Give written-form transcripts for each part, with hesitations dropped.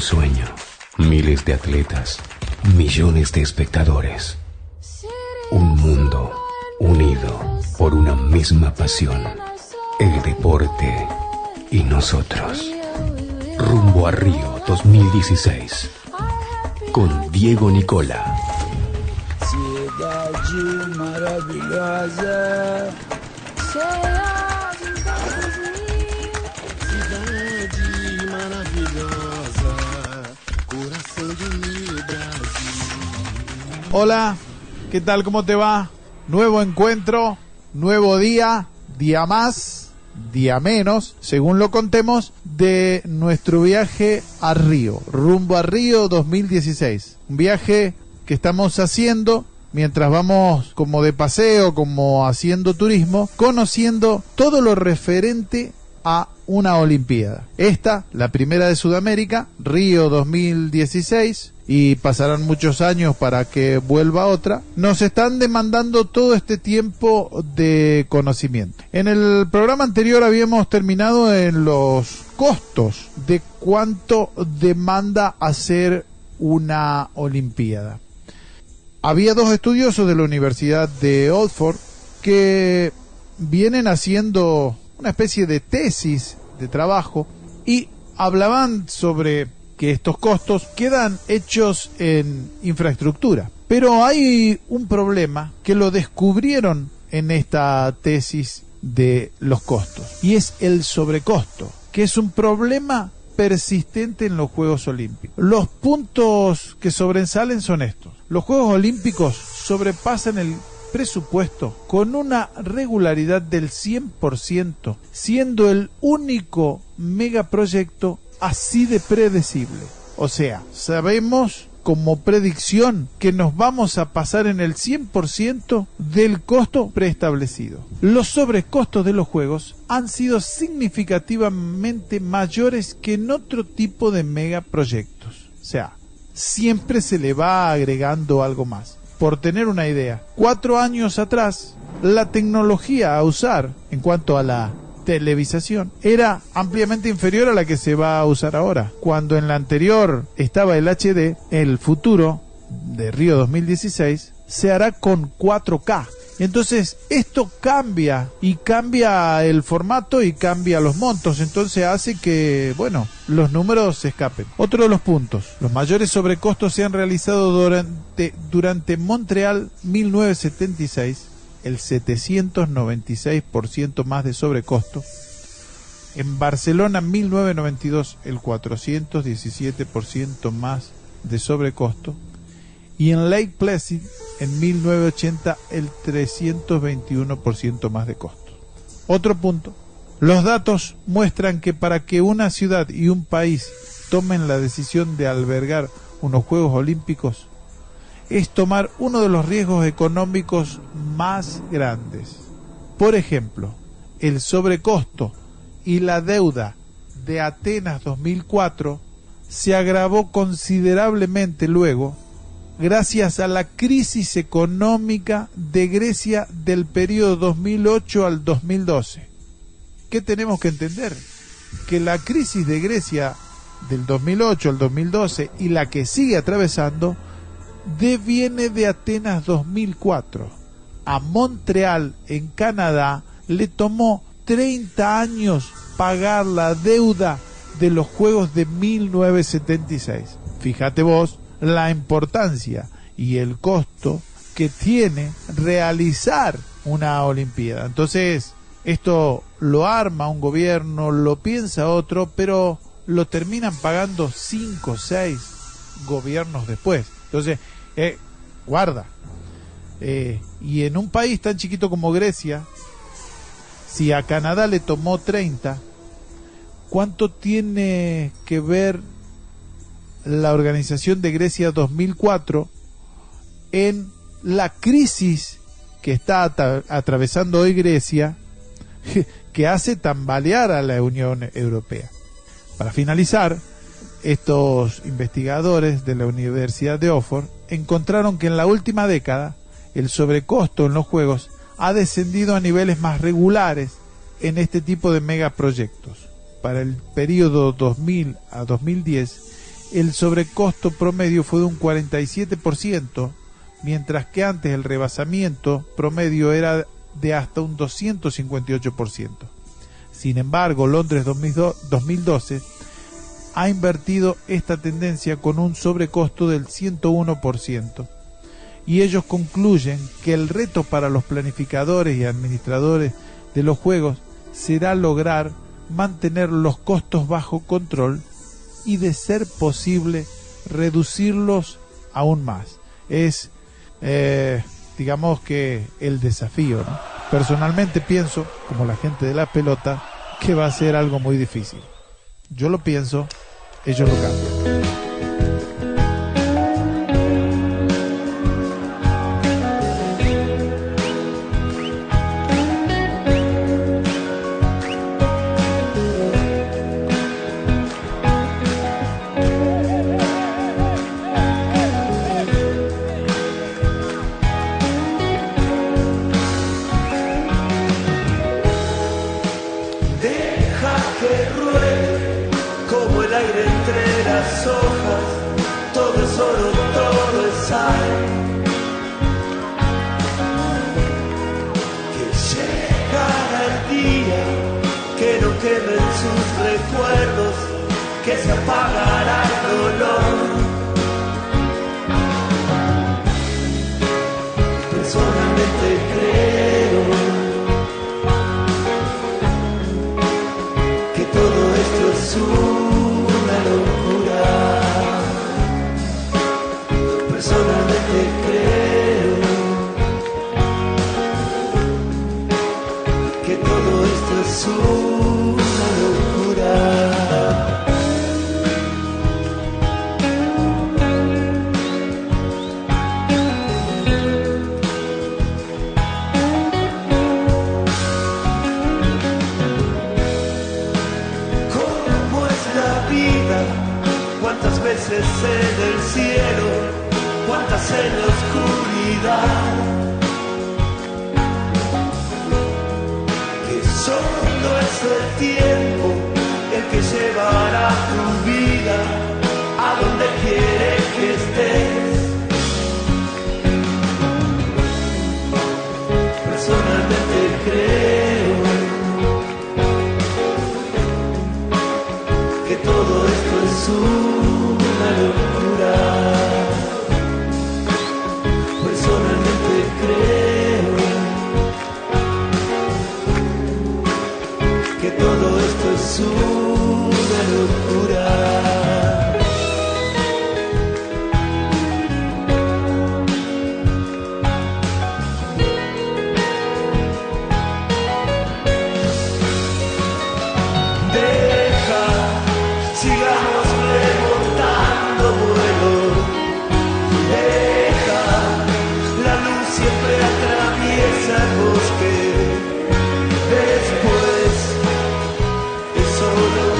sueño, miles de atletas, millones de espectadores. Un mundo unido por una misma pasión, el deporte y nosotros. Rumbo a Río 2016 con Diego Nicola. Cidade maravilhosa, cidade maravilhosa, coração de mi Brasil. Hola, ¿qué tal? ¿Cómo te va? Nuevo encuentro, nuevo día, día más, día menos, según lo contemos, de nuestro viaje a Río, rumbo a Río 2016. Un viaje que estamos haciendo mientras vamos como de paseo, como haciendo turismo, conociendo todo lo referente a una Olimpiada. Esta, la primera de Sudamérica, Río 2016, y pasarán muchos años para que vuelva otra. Nos están demandando todo este tiempo de conocimiento. En el programa anterior habíamos terminado en los costos de cuánto demanda hacer una Olimpiada. Había dos estudiosos de la Universidad de Oxford que vienen haciendo una especie de tesis de trabajo y hablaban sobre que estos costos quedan hechos en infraestructura. Pero hay un problema que lo descubrieron en esta tesis de los costos, y es el sobrecosto, que es un problema persistente en los Juegos Olímpicos. Los puntos que sobresalen son estos. Los Juegos Olímpicos sobrepasan el presupuesto con una regularidad del 100%, siendo el único megaproyecto así de predecible. O sea, sabemos como predicción que nos vamos a pasar en el 100% del costo preestablecido. Los sobrecostos de los juegos han sido significativamente mayores que en otro tipo de megaproyectos. O sea, siempre se le va agregando algo más. Por tener una idea, 4 años atrás, la tecnología a usar en cuanto a la televisación era ampliamente inferior a la que se va a usar ahora. Cuando en la anterior estaba el HD, el futuro de Río 2016 se hará con 4K. Entonces esto cambia, y cambia el formato y cambia los montos, entonces hace que, bueno, los números se escapen. Otro de los puntos, los mayores sobrecostos se han realizado durante Montreal 1976, el 796% más de sobrecosto. En Barcelona 1992, el 417% más de sobrecosto. Y en Lake Placid, en 1980, el 321% más de costo. Otro punto. Los datos muestran que para que una ciudad y un país tomen la decisión de albergar unos Juegos Olímpicos, es tomar uno de los riesgos económicos más grandes. Por ejemplo, el sobrecosto y la deuda de Atenas 2004 se agravó considerablemente luego, gracias a la crisis económica de Grecia del periodo 2008 al 2012. ¿Qué tenemos que entender? Que la crisis de Grecia del 2008 al 2012 y la que sigue atravesando deviene de Atenas 2004. A Montreal, en Canadá, le tomó 30 años pagar la deuda de los Juegos de 1976. Fíjate vos la importancia y el costo que tiene realizar una Olimpiada. Entonces, esto lo arma un gobierno, lo piensa otro, pero lo terminan pagando 5 o 6 gobiernos después. Entonces, guarda. Y en un país tan chiquito como Grecia, si a Canadá le tomó 30, ¿cuánto tiene que ver la organización de Grecia 2004 en la crisis que está atravesando hoy Grecia, que hace tambalear a la Unión Europea? Para finalizar, estos investigadores de la Universidad de Oxford encontraron que en la última década el sobrecosto en los juegos ha descendido a niveles más regulares en este tipo de megaproyectos. Para el periodo 2000 a 2010, el sobrecosto promedio fue de un 47%, mientras que antes el rebasamiento promedio era de hasta un 258%. Sin embargo, Londres 2012 ha invertido esta tendencia con un sobrecosto del 101%, y ellos concluyen que el reto para los planificadores y administradores de los juegos será lograr mantener los costos bajo control y, de ser posible, reducirlos aún más. Es, digamos que el desafío, ¿no? Personalmente pienso, como la gente de la pelota, que va a ser algo muy difícil. Yo lo pienso, ellos lo cambian. Que se apagará el dolor. Personalmente creo que todo esto es una locura. Personalmente creo que todo esto es una locura. Veces en el cielo, cuántas en la oscuridad, que solo es el tiempo el que llevará tu vida a donde quiere que estés. Personalmente creo que todo esto es una locura. Personalmente creo que todo esto es una locura. Después es solo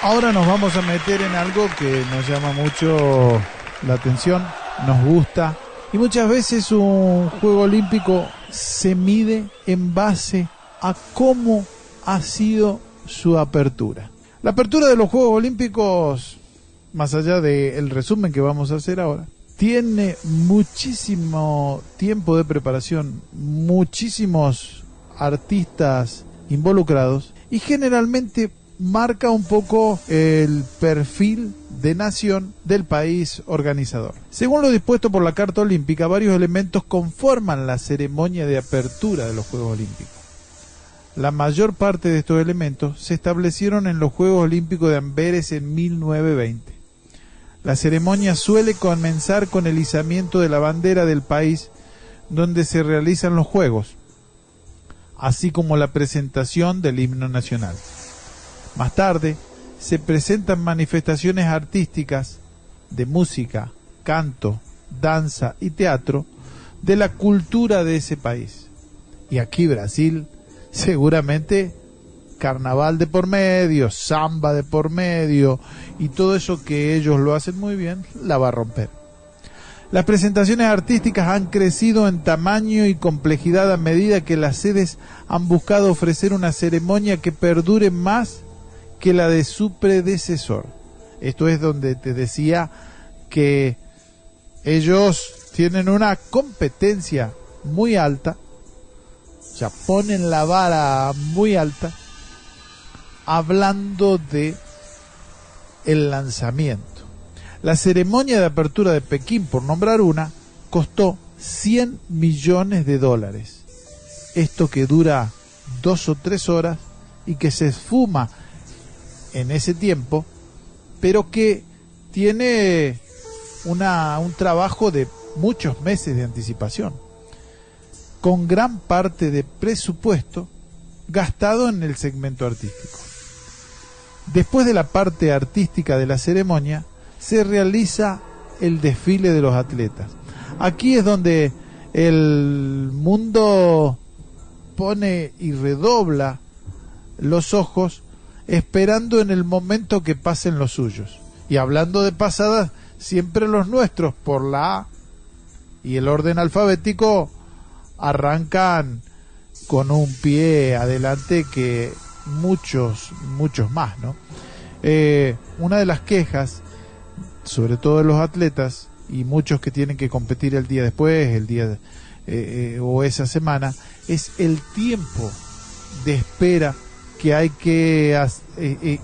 Ahora nos vamos a meter en algo que nos llama mucho la atención, nos gusta, y muchas veces un Juego Olímpico se mide en base a cómo ha sido su apertura. La apertura de los Juegos Olímpicos, más allá del resumen que vamos a hacer ahora, tiene muchísimo tiempo de preparación, muchísimos artistas involucrados y generalmente marca un poco el perfil de nación del país organizador. Según lo dispuesto por la Carta Olímpica, varios elementos conforman la ceremonia de apertura de los Juegos Olímpicos. La mayor parte de estos elementos se establecieron en los Juegos Olímpicos de Amberes en 1920. La ceremonia suele comenzar con el izamiento de la bandera del país donde se realizan los Juegos, así como la presentación del himno nacional. Más tarde, se presentan manifestaciones artísticas de música, canto, danza y teatro de la cultura de ese país. Y aquí Brasil, seguramente carnaval de por medio, samba de por medio y todo eso que ellos lo hacen muy bien, la va a romper. Las presentaciones artísticas han crecido en tamaño y complejidad a medida que las sedes han buscado ofrecer una ceremonia que perdure más que la de su predecesor. Esto es donde te decía que ellos tienen una competencia muy alta, o sea, ponen la vara muy alta, hablando de el lanzamiento. La ceremonia de apertura de Pekín, por nombrar una, costó $100 millones. Esto que dura 2 o 3 horas y que se esfuma en ese tiempo, pero que tiene un trabajo de muchos meses de anticipación, con gran parte de presupuesto gastado en el segmento artístico. Después de la parte artística de la ceremonia, se realiza el desfile de los atletas. Aquí es donde el mundo pone y redobla los ojos esperando en el momento que pasen los suyos. Y hablando de pasadas, siempre los nuestros por la A y el orden alfabético arrancan con un pie adelante que muchos más, ¿no? Una de las quejas, sobre todo de los atletas y muchos que tienen que competir el día después, o esa semana, es el tiempo de espera que hay que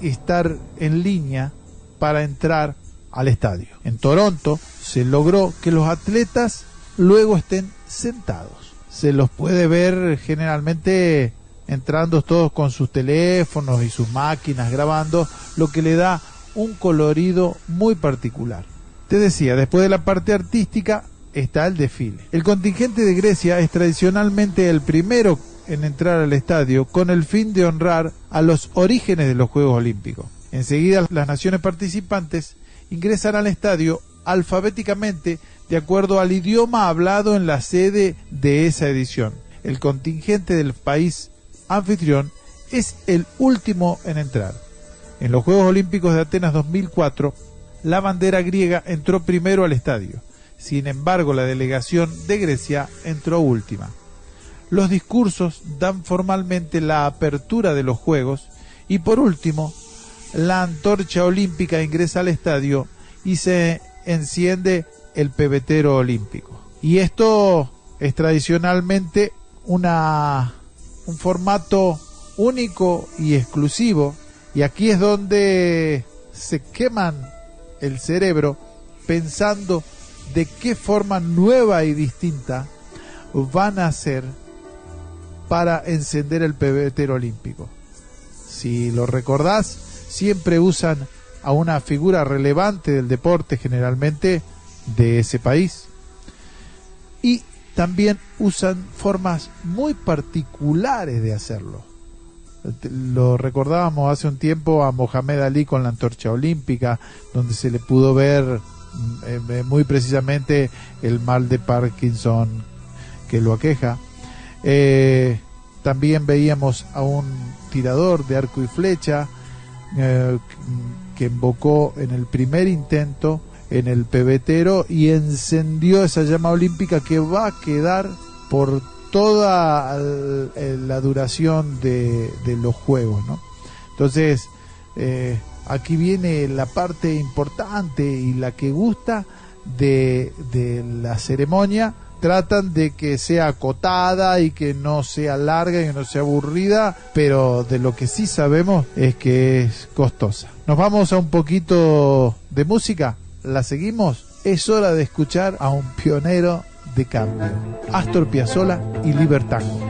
estar en línea para entrar al estadio. En Toronto se logró que los atletas luego estén sentados. Se los puede ver generalmente entrando todos con sus teléfonos y sus máquinas grabando, lo que le da un colorido muy particular. Te decía, después de la parte artística está el desfile. El contingente de Grecia es tradicionalmente el primero en entrar al estadio con el fin de honrar a los orígenes de los Juegos Olímpicos. Enseguida las naciones participantes ingresan al estadio alfabéticamente de acuerdo al idioma hablado en la sede de esa edición. El contingente del país anfitrión es el último en entrar. En los Juegos Olímpicos de Atenas 2004, la bandera griega entró primero al estadio. Sin embargo, la delegación de Grecia entró última. Los discursos dan formalmente la apertura de los Juegos y por último, la antorcha olímpica ingresa al estadio y se enciende el pebetero olímpico. Y esto es tradicionalmente un formato único y exclusivo, y aquí es donde se queman el cerebro pensando de qué forma nueva y distinta van a hacer para encender el pebetero olímpico. Si lo recordás, siempre usan a una figura relevante del deporte, generalmente de ese país, y también usan formas muy particulares de hacerlo. Lo recordábamos hace un tiempo a Mohamed Ali con la antorcha olímpica, donde se le pudo ver muy precisamente el mal de Parkinson que lo aqueja. También veíamos a un tirador de arco y flecha que embocó en el primer intento en el pebetero y encendió esa llama olímpica que va a quedar por toda la duración de los Juegos, ¿no? Entonces, aquí viene la parte importante y la que gusta de la ceremonia. Tratan de que sea acotada y que no sea larga y que no sea aburrida, pero de lo que sí sabemos es que es costosa. Nos vamos a un poquito de música, la seguimos. Es hora de escuchar a un pionero de cambio, Astor Piazzolla y Libertango.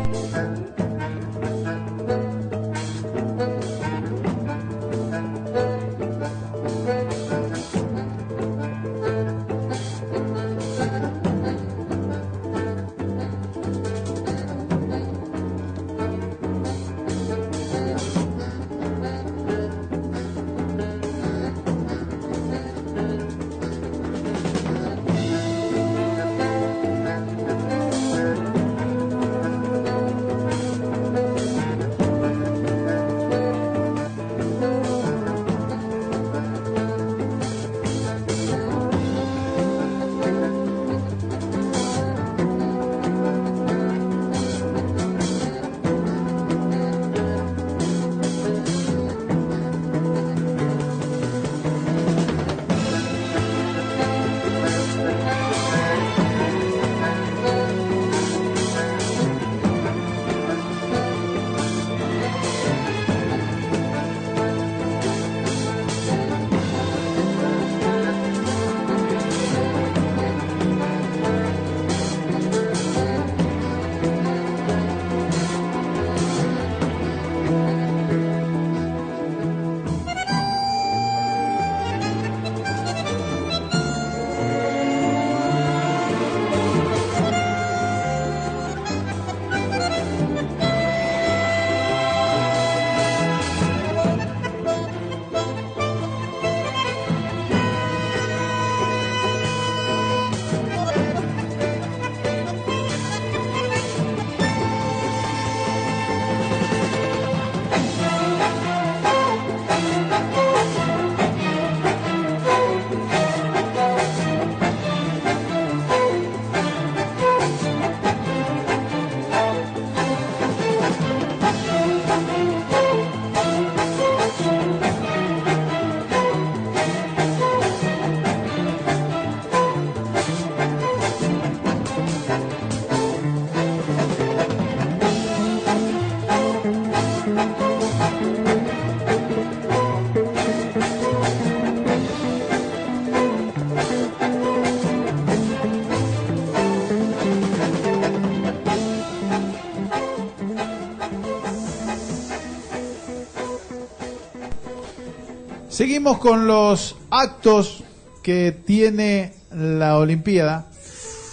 Seguimos con los actos que tiene la Olimpiada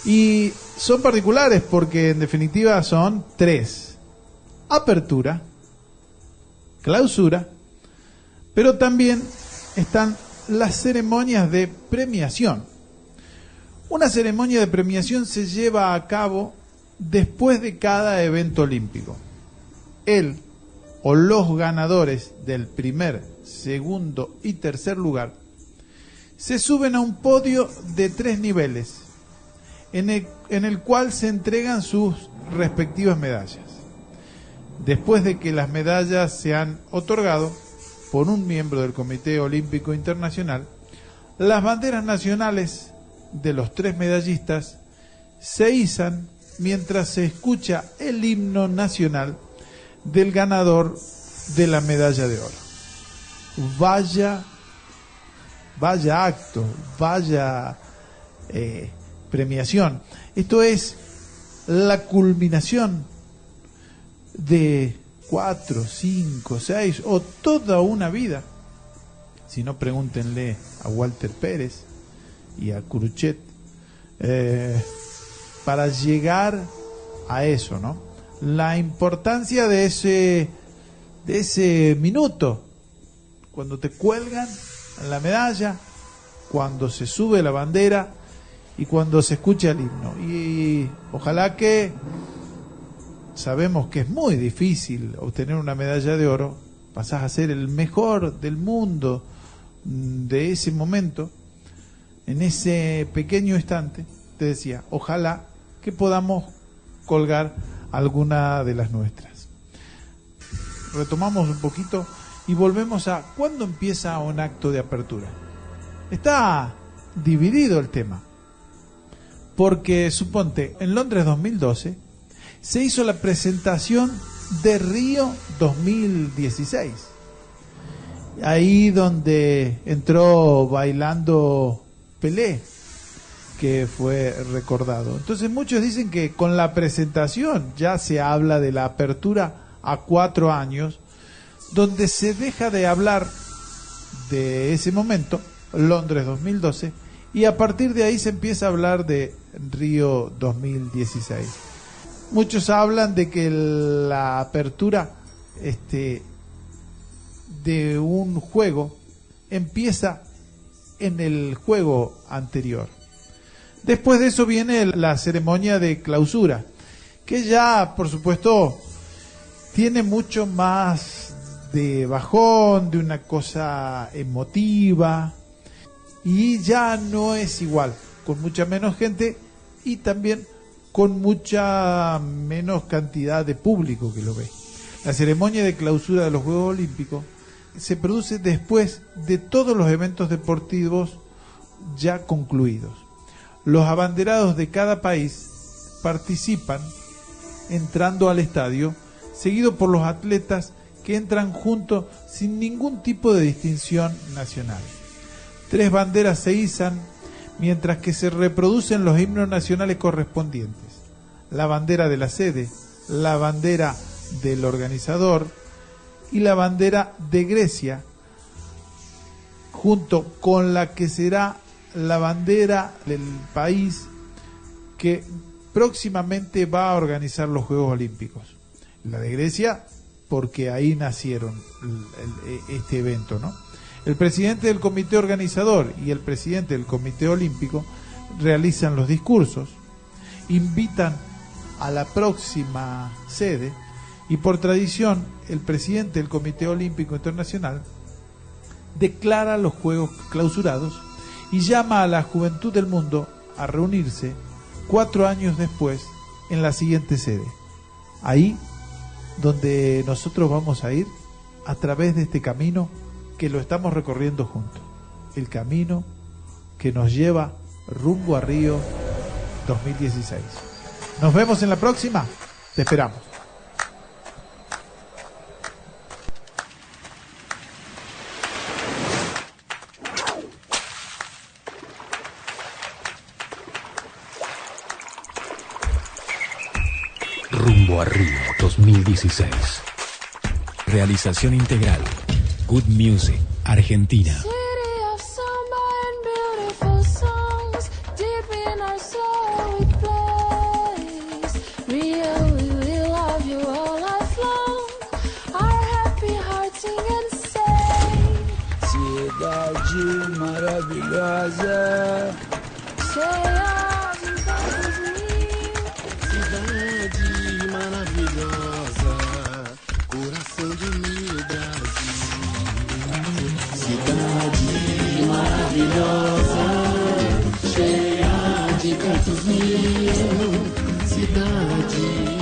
y son particulares porque en definitiva son 3: apertura, clausura, pero también están las ceremonias de premiación. Una ceremonia de premiación se lleva a cabo después de cada evento olímpico. El o los ganadores del primer, segundo y tercer lugar se suben a un podio de 3 niveles en el cual se entregan sus respectivas medallas. Después de que las medallas se han otorgado por un miembro del Comité Olímpico Internacional, las banderas nacionales de los 3 medallistas se izan mientras se escucha el himno nacional del ganador de la medalla de oro. Vaya acto, vaya premiación. Esto es la culminación de 4, 5, 6 o toda una vida. Si no, pregúntenle a Walter Pérez y a Cruchet para llegar a eso, ¿no? La importancia de ese minuto, cuando te cuelgan la medalla, cuando se sube la bandera y cuando se escucha el himno. Y ojalá que, sabemos que es muy difícil obtener una medalla de oro, pasás a ser el mejor del mundo de ese momento, en ese pequeño instante, te decía, ojalá que podamos colgar alguna de las nuestras. Retomamos un poquito y volvemos a ¿cuándo empieza un acto de apertura? Está dividido el tema, porque suponte, en Londres 2012 se hizo la presentación de Río 2016, ahí donde entró bailando Pelé, que fue recordado. Entonces muchos dicen que con la presentación ya se habla de la apertura a 4 años, donde se deja de hablar de ese momento, Londres 2012, y a partir de ahí se empieza a hablar de Río 2016. Muchos hablan de que la apertura de un juego empieza en el juego anterior. Después de eso viene la ceremonia de clausura, que ya, por supuesto, tiene mucho más de bajón, de una cosa emotiva, y ya no es igual, con mucha menos gente y también con mucha menos cantidad de público que lo ve. La ceremonia de clausura de los Juegos Olímpicos se produce después de todos los eventos deportivos ya concluidos. Los abanderados de cada país participan entrando al estadio, seguido por los atletas que entran juntos sin ningún tipo de distinción nacional. 3 banderas se izan mientras que se reproducen los himnos nacionales correspondientes. La bandera de la sede, la bandera del organizador y la bandera de Grecia, junto con la que será la bandera del país que próximamente va a organizar los Juegos Olímpicos. La de Grecia, porque ahí nacieron este evento, ¿no? El presidente del comité organizador y el presidente del comité olímpico realizan los discursos, invitan a la próxima sede y por tradición el presidente del Comité Olímpico Internacional declara los Juegos clausurados y llama a la juventud del mundo a reunirse 4 años después en la siguiente sede. Ahí donde nosotros vamos a ir a través de este camino que lo estamos recorriendo juntos. El camino que nos lleva rumbo a Río 2016. Nos vemos en la próxima. Te esperamos. Rumbo a Río 2016. Realización integral. Good Music, Argentina. Cidade maravilhosa, cheia de encantos mil. Cidade maravilhosa, coração de mil Brasil. Cidade maravilhosa, cheia de encantos mil. Cidade